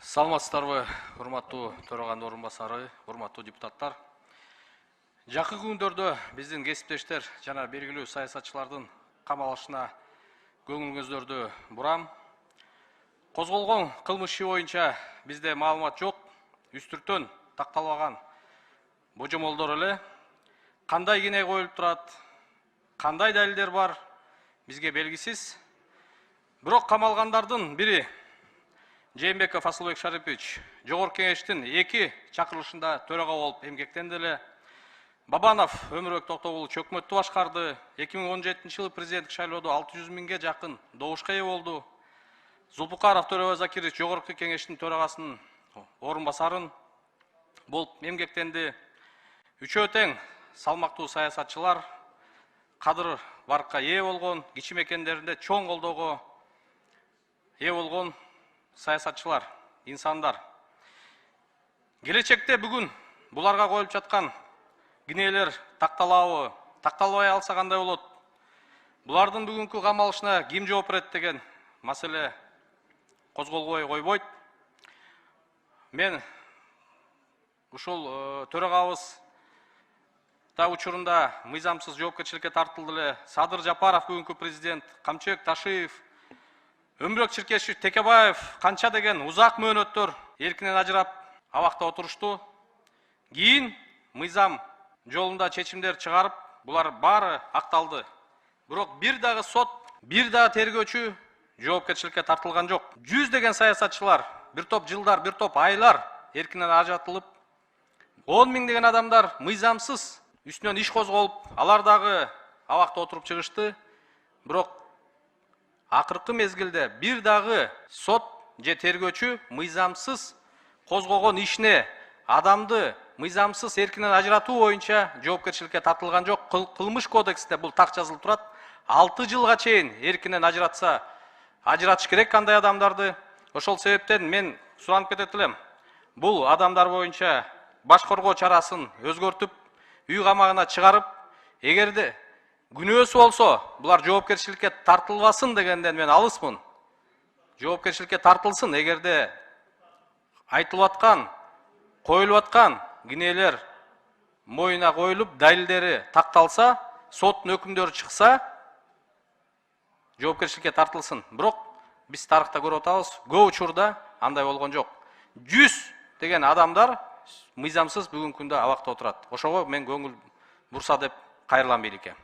Саламатсыздарбы, урматтуу төраганын орун басары, урматтуу депутаттар. Жакын күндөрдө биздин кесиптештер жана белгилүү саясатчылардын камалышына көңүлүңүздөрдү бурам. Козголгон кылмыш иши боюнча бизде маалымат жок, үстүртөн такталбаган божомолдор эле. Кандай кине коюлуп турат, кандай далилдер бар, бизге белгисиз. Бирок камалгандардын бири Жээнбеков Асылбек Шарипович Жогорку Кеңештин 2 чакырылышында төрага болуп эмгектенди эле. Бабанов Өмүрбек Токтогулу чөкмөттү башкарды. 2017 жылы президенттик шайлоодо 600 миңге жакын добушка ээ болду. Зулпукаров Төрөбай Закирович Жогорку Кеңештин төрагасынын орун басарын болуп эмгектенди. Үчөө тең салмактуу саясатчылар кадыр баркка ээ болгон, кичи мекендеринде чоң колдоого ээ болгон саясатчылар, инсандар. Келечекте бүгүн буларга коюлуп жаткан кинелер такталабы, такталбай алса кандай болот? Булардын бүгүнкү камалышына ким жооп берет деген маселе козголбой койбойт. Мен ушул төрагабыз да учурунда мыйзамсыз жоопкерчиликке тартылды эле. Садыр Жапаров бүгүнкү президент, Камчыбек Ташиев, Өмүрбек Чиркешев, Текебаев канча деген узак мөөнөттөр эркинен ажырап абакта отурушту. Кийин мыйзам жолунда чечимдер чыгарып, булар баары акталды. Бирок бир дагы сот, бир дагы тергөөчү жоопкерчиликке тартылган жок. 100 деген саясатчылар бир топ жылдар, бир топ айлар эркинен ажыратылып, 10 миң деген адамдар мыйзамсыз үстүнөн иш козголуп, алар дагы абакта отуруп чыгышты. Бирок акыркы мезгилде бир дагы сот же тергөөчү мыйзамсыз козгогон ишине адамды мыйзамсыз эркинен ажыратуу боюнча жоопкерчиликке тартылган жок. Кылмыш кодексте бул так жазылып турат. 6 жылга чейин эркинен ажыратса, ажыратыш керек кандай адамдарды. Ошол себептен мен суранып кетет элем. Бул адамдар боюнча баш коргоо чарасын өзгөртүп, үй камагына чыгарып, эгерде күнөөсү болсо, булар жоопкерчиликке тартылбасын дегенден мен алысмын. Жоопкерчиликке тартылсын, эгерде айтылып аткан, коюлуп аткан кинелер моюна коюлуп, далилдери такталса, соттун өкүмдөрү чыкса, жоопкерчиликке тартылсын. Бирок биз тарыхта көрүп атабыз, көп учурда андай болгон жок. 100 деген адамдар мыйзамсыз бүгүнкү күндө абакта отурат. Ошого мен көңүл бурса деп кайрылам бийликке.